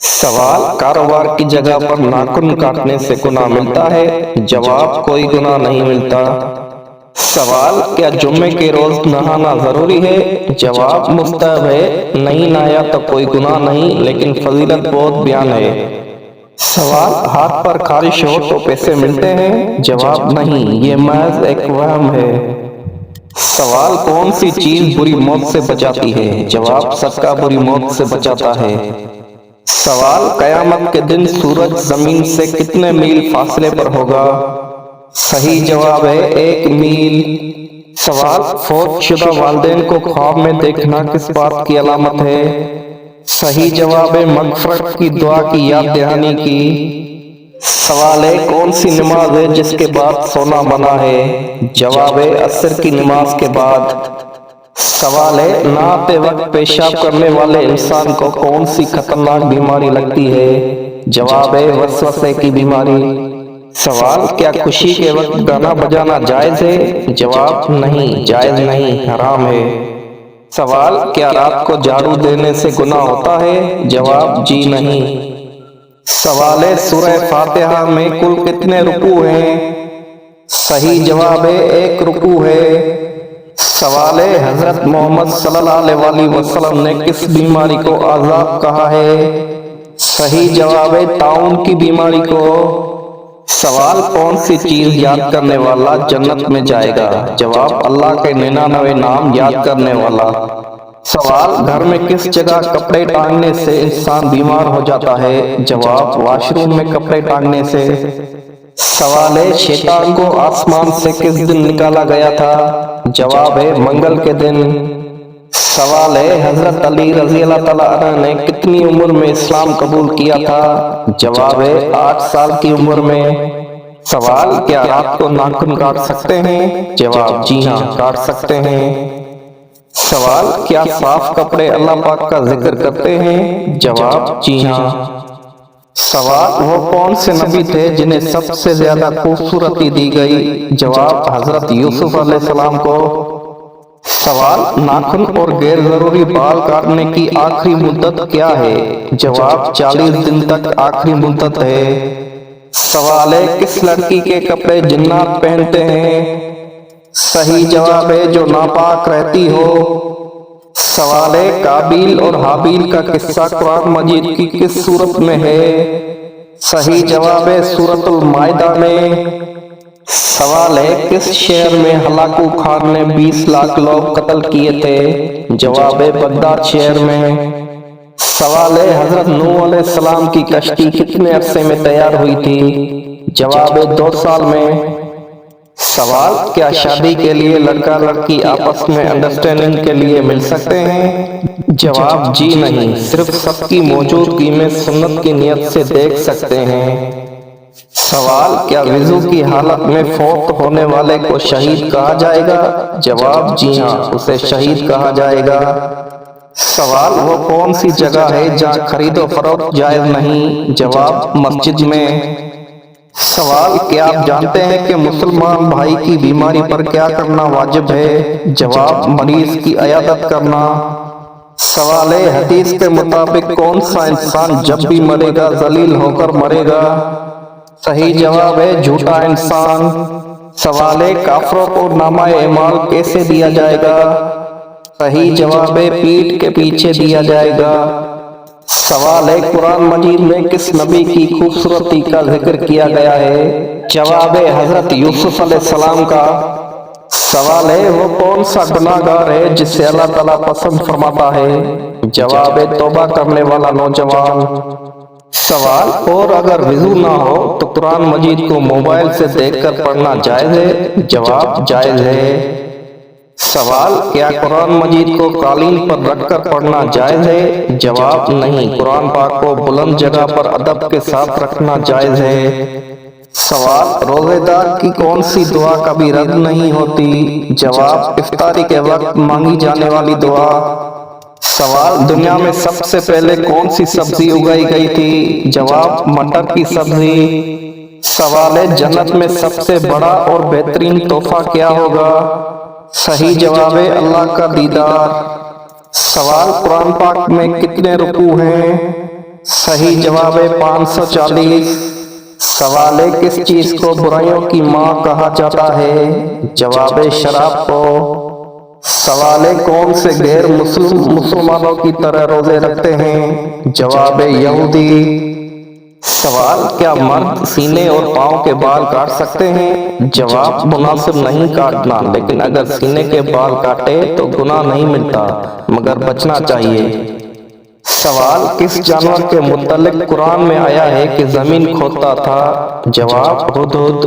سوال: کاروبار کی جگہ پر ناخن کاٹنے سے گناہ ملتا ہے؟ جواب: کوئی گناہ نہیں ملتا۔ سوال: کیا جمعے کے روز نہانا ضروری ہے؟ جواب: مستحب ہے، نہیں نہایا تو کوئی گناہ نہیں، لیکن فضیلت بہت بیان ہے۔ سوال: ہاتھ پر خارش ہو تو پیسے ملتے ہیں؟ جواب: نہیں، یہ محض ایک وہم ہے۔ سوال: کون سی چیز بری موت سے بچاتی ہے؟ جواب: صدقہ بری موت سے بچاتا ہے۔ سوال: قیامت کے دن سورج زمین سے کتنے میل فاصلے پر ہوگا؟ صحیح جواب ہے 1 میل۔ سوال: فوت شدہ والدین کو خواب میں دیکھنا کس بات کی علامت ہے؟ صحیح جواب ہے مغفرت کی دعا کی یاد دہانی کی۔ سوال ہے: کون سی نماز ہے جس کے بعد سونا منع ہے؟ جواب ہے عصر کی نماز کے بعد۔ سوال ہے: نہاتے وقت پیشاب کرنے والے انسان کو کون سی خطرناک بیماری لگتی ہے؟ جواب ہے وسوسے کی بیماری۔ سوال: کیا خوشی کے وقت گانا بجانا جائز ہے؟ جواب: نہیں، جائز نہیں، حرام ہے۔ سوال: کیا رات کو جھاڑو دینے سے گناہ ہوتا ہے؟ جواب: جی نہیں۔ سوال ہے: سورہ فاتحہ میں کل کتنے رکوع ہیں؟ صحیح جواب ہے 1 رکوع ہے۔ سوال ہے: حضرت محمد صلی اللہ علیہ وسلم نے کس بیماری کو عذاب کہا ہے؟ صحیح جواب ہے طاعون کی بیماری کو۔ سوال: کون سی چیز یاد کرنے والا جنت میں جائے گا؟ جواب: اللہ کے 99 نام یاد کرنے والا۔ سوال: گھر میں کس جگہ کپڑے ٹانگنے سے انسان بیمار ہو جاتا ہے؟ جواب: واش روم میں کپڑے ٹانگنے سے۔ سوال ہے: شیطان کو آسمان سے کس دن نکالا گیا تھا؟ جواب ہے منگل کے دن۔ سوال ہے: حضرت علی رضی اللہ تعالیٰ عنہ نے کتنی عمر میں اسلام قبول کیا تھا؟ جواب ہے 8 سال کی عمر میں۔ سوال: کیا رات کو ناخن کاٹ سکتے ہیں؟ جواب: جی ہاں، کاٹ سکتے ہیں۔ سوال: کیا صاف کپڑے اللہ پاک کا ذکر کرتے ہیں؟ جواب: جی ہاں۔ سوال: وہ کون سے نبی تھے جنہیں سب سے زیادہ خوبصورتی دی گئی؟ جواب: حضرت یوسف علیہ السلام کو۔ سوال: ناخن اور غیر ضروری بال کاٹنے کی آخری مدت کیا ہے؟ جواب: 40 دن تک آخری مدت ہے۔ سوال ہے: کس لڑکی کے کپڑے جنات پہنتے ہیں؟ صحیح جواب ہے جو ناپاک رہتی ہو۔ سوال ہے: قابیل اور حابیل کا قصہ قرآن مجید کی کس سورت میں ہے؟ صحیح جواب ہے سورۃ المائدہ میں۔ سوال ہے: کس شہر میں ہلاکو خان نے 20 لاکھ لوگ قتل کیے تھے؟ جواب ہے بغداد شہر میں۔ سوال ہے: حضرت نوح علیہ السلام کی کشتی کتنے عرصے میں تیار ہوئی تھی؟ جواب ہے 2 سال میں۔ سوال: کیا شادی کے لیے لڑکا لڑکی آپس میں انڈرسٹینڈنگ کے لیے مل سکتے ہیں؟ جواب: جی نہیں، صرف سب کی موجودگی میں سنت کی نیت سے دیکھ سکتے ہیں۔ سوال: کیا وضو کی حالت میں فوت ہونے والے کو شہید کہا جائے گا؟ جواب: جی ہاں، اسے شہید کہا جائے گا۔ سوال: وہ کون سی جگہ ہے جہاں خرید و فروخت جائز نہیں؟ جواب: مسجد میں۔ سوال: کیا آپ جانتے ہیں کہ مسلمان بھائی کی بیماری پر کیا کرنا واجب ہے؟ جواب: مریض کی عیادت کرنا۔ سوال ہے: حدیث کے مطابق کون سا انسان جب بھی مرے گا ذلیل ہو کر مرے گا؟ صحیح جواب ہے جھوٹا انسان۔ سوال ہے: کافروں کو نامہ اعمال کیسے دیا جائے گا؟ صحیح جواب ہے پیٹھ کے پیچھے دیا جائے گا۔ سوال ہے: قرآن مجید میں کس نبی کی خوبصورتی کا ذکر کیا گیا ہے؟ جواب ہے حضرت یوسف علیہ السلام کا۔ سوال ہے: وہ کون سا گناہ گار ہے جسے اللہ تعالیٰ پسند فرماتا ہے؟ جواب ہے توبہ کرنے والا نوجوان۔ سوال: اور اگر وضو نہ ہو تو قرآن مجید کو موبائل سے دیکھ کر پڑھنا جائز ہے؟ جواب: جائز ہے۔ سوال: کیا قرآن مجید کو قالین پر رکھ کر پڑھنا جائز ہے؟ جواب: نہیں، قرآن پاک کو بلند جگہ پر ادب کے ساتھ رکھنا جائز ہے۔ سوال: روزے دار کی کون سی دعا کبھی رد نہیں ہوتی؟ جواب: افطاری کے وقت مانگی جانے والی دعا۔ سوال: دنیا میں سب سے پہلے کون سی سبزی اگائی گئی تھی؟ جواب: مٹر کی سبزی۔ سوال ہے: جنت میں سب سے بڑا اور بہترین تحفہ کیا ہوگا؟ صحیح جواب ہے اللہ کا دیدار۔ سوال: قرآن پاک میں کتنے رکوع ہیں؟ صحیح جواب ہے 540۔ سوال ہے کس چیز کو برائیوں کی ماں کہا جاتا ہے؟ جواب ہے شراب کو۔ سوال ہے کون سے غیر مسلمانوں کی طرح روزے رکھتے ہیں؟ جواب ہے یہودی۔ سوال کیا مرد سینے اور پاؤں کے بال کاٹ سکتے ہیں؟ جواب مناسب نہیں کاٹنا، لیکن اگر سینے کے بال کاٹے تو گناہ نہیں ملتا مگر بچنا چاہیے۔ سوال کس جانور کے متعلق قرآن میں آیا ہے کہ زمین کھودتا تھا؟ جواب ہدہد۔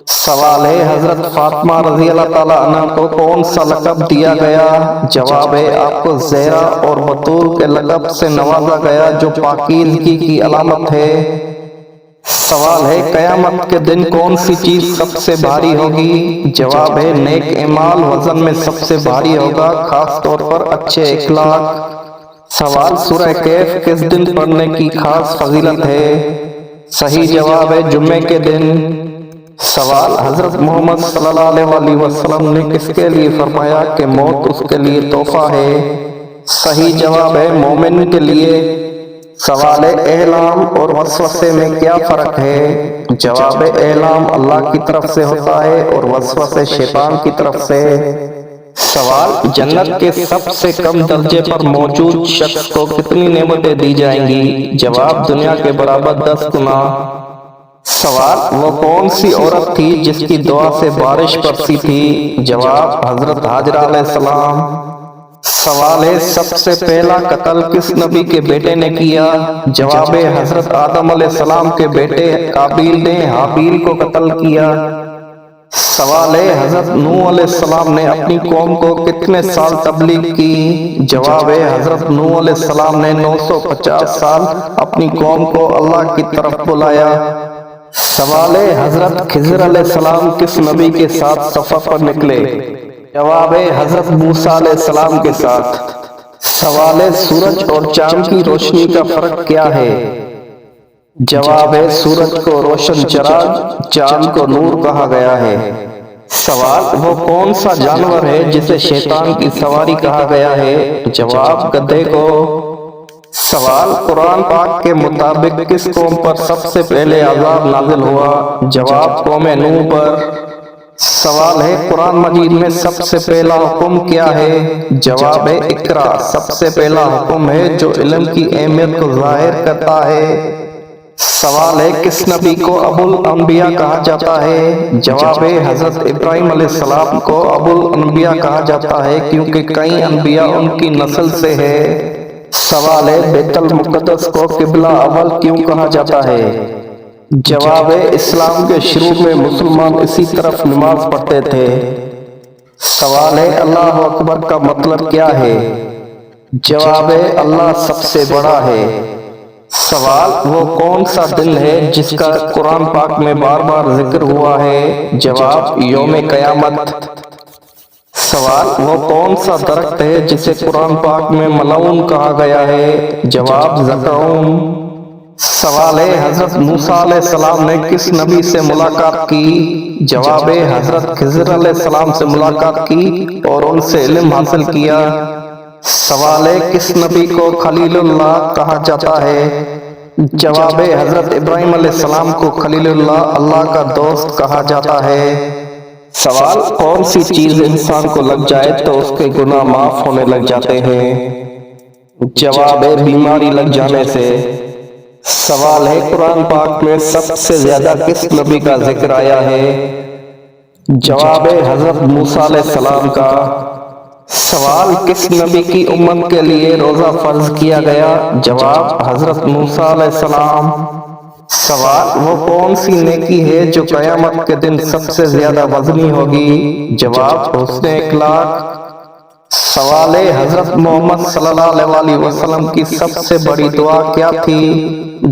سوال ہے حضرت فاطمہ رضی اللہ تعالیٰ عنہ کو کون سا لقب دیا گیا؟ جواب ہے آپ کو زہرا اور بطول کے لقب سے نوازا گیا جو پاکیزگی کی علامت ہے۔ سوال ہے قیامت کے دن کون سی چیز سب سے بھاری ہوگی؟ جواب ہے نیک اعمال وزن میں سب سے بھاری ہوگا، خاص طور پر اچھے اخلاق۔ سوال سورہ کہف کس دن پڑھنے کی خاص فضیلت ہے؟ صحیح جواب ہے جمعے کے دن۔ سوال حضرت محمد صلی اللہ علیہ وسلم نے کس کے لیے فرمایا کہ موت اس کے لیے تحفہ ہے؟ صحیح جواب ہے مومن کے لیے۔ سوال ہے احلام اور وسوسے میں کیا فرق ہے؟ جواب ہے احلام اللہ کی طرف سے ہوتا ہے اور وسوسے شیطان کی طرف سے۔ سوال جنت کے سب سے کم درجے پر موجود شخص کو کتنی نعمتیں دی جائیں گی؟ جواب دنیا کے برابر 10 گنا۔ سوال وہ کون سی عورت تھی جس کی دعا سے بارش برسی تھی؟ جواب حضرت ہاجرہ علیہ السلام۔ سوال ہے سب سے پہلا قتل کس نبی کے بیٹے نے کیا؟ جواب ہے حضرت آدم علیہ السلام کے بیٹے قابیل نے حابیل کو قتل کیا۔ سوال ہے حضرت نوح علیہ السلام نے اپنی قوم کو کتنے سال تبلیغ کی؟ جواب ہے حضرت نوح علیہ السلام نے 950 سال اپنی قوم کو اللہ کی طرف بلایا۔ سوال ہے حضرت خضر علیہ السلام کس نبی کے ساتھ سفر پر نکلے؟ جواب ہے حضرت موسیٰ علیہ السلام کے ساتھ۔ سوال ہے سورج اور چاند کی روشنی کا فرق کیا ہے؟ جواب ہے سورج کو روشن چراغ، چاند کو نور کہا گیا ہے۔ سوال وہ کون سا جانور ہے جسے شیطان کی سواری کہا گیا ہے؟ جواب گدھے کو۔ سوال قرآن پاک کے مطابق کس قوم پر سب سے پہلے عذاب نازل ہوا؟ جواب قوم نوح پر۔ سوال ہے قرآن مجید میں سب سے پہلا حکم کیا ہے؟ جواب ہے اقرا۔ سب سے پہلا حکم ہے جو علم کی اہمیت کو ظاہر کرتا ہے۔ سوال ہے کس نبی کو ابو الانبیاء کہا جاتا ہے؟ جواب ہے حضرت ابراہیم علیہ السلام کو ابو الانبیاء کہا جاتا ہے کیونکہ کئی انبیاء ان کی نسل سے ہے۔ سوال ہے بیت المقدس کو قبلہ اول کیوں کہا جاتا ہے؟ جواب ہے اسلام کے شروع میں مسلمان اسی طرف نماز پڑھتے تھے۔ سوال ہے اللہ اکبر کا مطلب کیا ہے؟ جواب ہے اللہ سب سے بڑا ہے۔ سوال وہ کون سا دن ہے جس کا قرآن پاک میں بار بار ذکر ہوا ہے؟ جواب یوم قیامت۔ سوال وہ کون سا درخت ہے جسے قرآن پاک میں ملعون کہا گیا ہے؟ جواب زقوم۔ سوال ہے حضرت موسیٰ علیہ السلام نے کس نبی سے ملاقات کی؟ جواب ہے حضرت خضر علیہ السلام سے ملاقات کی اور ان سے علم حاصل کیا۔ سوال ہے کس نبی کو خلیل اللہ کہا جاتا ہے؟ جواب ہے حضرت ابراہیم علیہ السلام کو خلیل اللہ، اللہ کا دوست کہا جاتا ہے۔ سوال کون سی چیز انسان کو لگ جائے تو اس کے گناہ معاف ہونے لگ جاتے ہیں؟ جواب ہے بیماری لگ جانے سے۔ سوال ہے قرآن پاک میں سب سے زیادہ کس نبی کا ذکر آیا ہے؟ جواب ہے حضرت موسیٰ علیہ السلام کا۔ سوال کس نبی کی امت کے لیے روزہ فرض کیا گیا؟ جواب حضرت موسیٰ علیہ السلام۔ سوال وہ کون سی نیکی ہے جو قیامت کے دن سب سے زیادہ وزنی ہوگی؟ جواب حسن اخلاق۔ سوال ہے حضرت محمد صلی اللہ علیہ وسلم کی سب سے بڑی دعا کیا تھی؟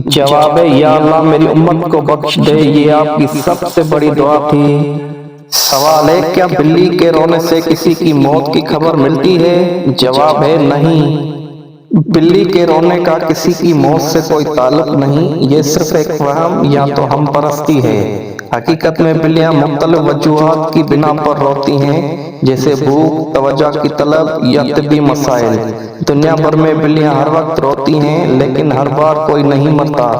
جواب ہے یا اللہ میری امت کو بخش دے، یہ آپ کی سب سے بڑی دعا تھی۔ سوال ہے کیا بلی کے رونے سے کسی کی موت کی خبر ملتی ہے؟ جواب ہے نہیں، بلی کے رونے کا کسی کی موت سے کوئی تعلق نہیں، یہ صرف ایک وہم یا تو ہم پرستی ہے۔ حقیقت میں بلیاں مختلف وجوہات کی بنا پر روتی ہیں، جیسے بھوک، توجہ کی طلب یا طبی مسائل۔ دنیا بھر میں بلیاں ہر وقت روتی ہیں، لیکن ہر بار کوئی نہیں مرتا۔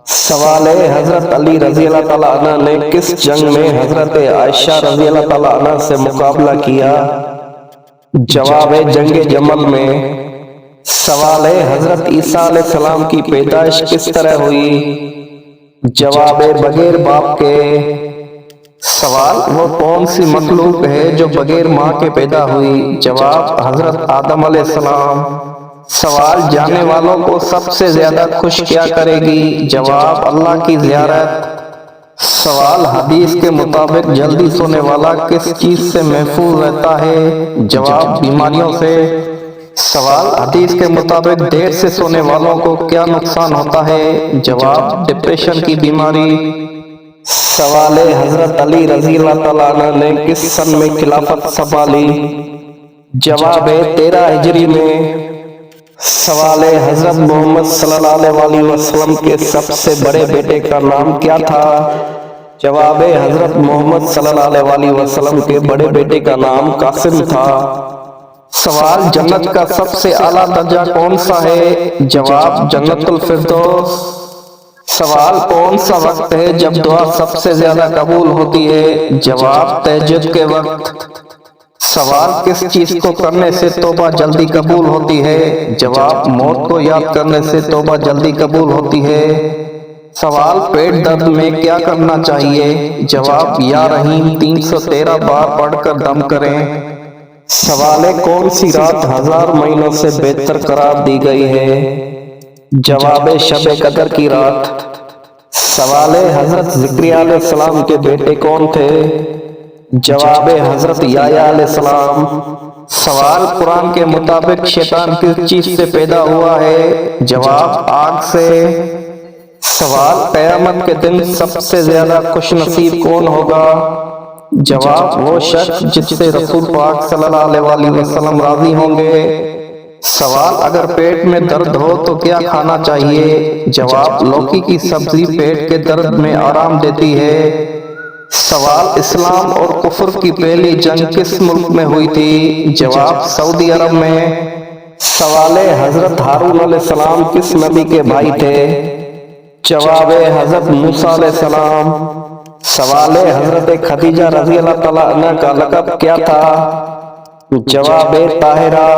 سوال ہے، حضرت علی رضی اللہ تعالیٰ عنہ نے کس جنگ میں حضرت عائشہ رضی اللہ تعالیٰ عنہ سے مقابلہ کیا؟ جواب ہے، جنگ جمل میں۔ سوال ہے، حضرت عیسیٰ علیہ السلام کی پیدائش کس طرح ہوئی؟ جواب ہے، بغیر باپ کے۔ سوال، وہ کون سی مخلوق ہے جو بغیر ماں کے پیدا ہوئی؟ جواب، حضرت آدم علیہ السلام۔ سوال، جانے والوں کو سب سے زیادہ خوش کیا کرے گی؟ جواب، اللہ کی زیارت۔ سوال، حدیث کے مطابق جلدی سونے والا کس چیز سے محفوظ رہتا ہے؟ جواب، بیماریوں سے۔ سوال، حدیث کے مطابق دیر سے سونے والوں کو کیا نقصان ہوتا ہے؟ جواب، ڈپریشن کی بیماری۔ سوال ہے، حضرت علی رضی اللہ تعالیٰ عنہ نے کس سن میں خلافت سنبھالی؟ جواب ہے، 13 ہجری میں۔ سوال ہے، حضرت محمد صلی اللہ علیہ وسلم کے سب سے بڑے بیٹے کا نام کیا تھا؟ جواب ہے، حضرت محمد صلی اللہ علیہ وسلم کے بڑے بیٹے کا نام قاسم تھا۔ سوال، جنت کا سب سے اعلیٰ درجہ کون سا ہے؟ جواب، جنت الفردوس۔ سوال، کون سا وقت ہے جب دعا سب سے زیادہ قبول ہوتی ہے؟ جواب، تہجد کے وقت۔ سوال، کس چیز کو کرنے سے توبہ جلدی قبول ہوتی ہے؟ جواب، موت کو یاد کرنے سے توبہ جلدی قبول ہوتی ہے۔ سوال، پیٹ درد میں کیا کرنا چاہیے؟ جواب، یا رحیم 313 بار پڑھ کر دم کریں۔ سوال ہے، کون سی رات 1000 مہینوں سے بہتر قرار دی گئی ہے؟ جواب، شب قدر کی رات۔ سوال ہے، حضرت زکریا علیہ السلام کے بیٹے کون تھے؟ جواب، حضرت یحییٰ علیہ السلام۔ سوال، قرآن کے مطابق شیطان کس چیز سے پیدا ہوا ہے؟ جواب، آگ سے۔ سوال، قیامت کے دن سب سے زیادہ خوش نصیب کون ہوگا؟ جواب، وہ شخص جس سے رسول پاک صلی اللہ علیہ وسلم راضی ہوں گے۔ سوال، اگر پیٹ میں درد ہو تو کیا کھانا چاہیے؟ جواب، لوکی کی سبزی پیٹ کے درد میں آرام دیتی ہے۔ سوال، اسلام اور کفر کی پہلی جنگ کس ملک میں ہوئی تھی؟ جواب، سعودی عرب میں۔ سوال ہے، حضرت ہارون علیہ السلام کس نبی کے بھائی تھے؟ جواب، حضرت موسیٰ علیہ السلام۔ سوال ہے، حضرت خدیجہ رضی اللہ تعالیٰ عنہ کا لقب کیا تھا؟ جواب، طاہرہ۔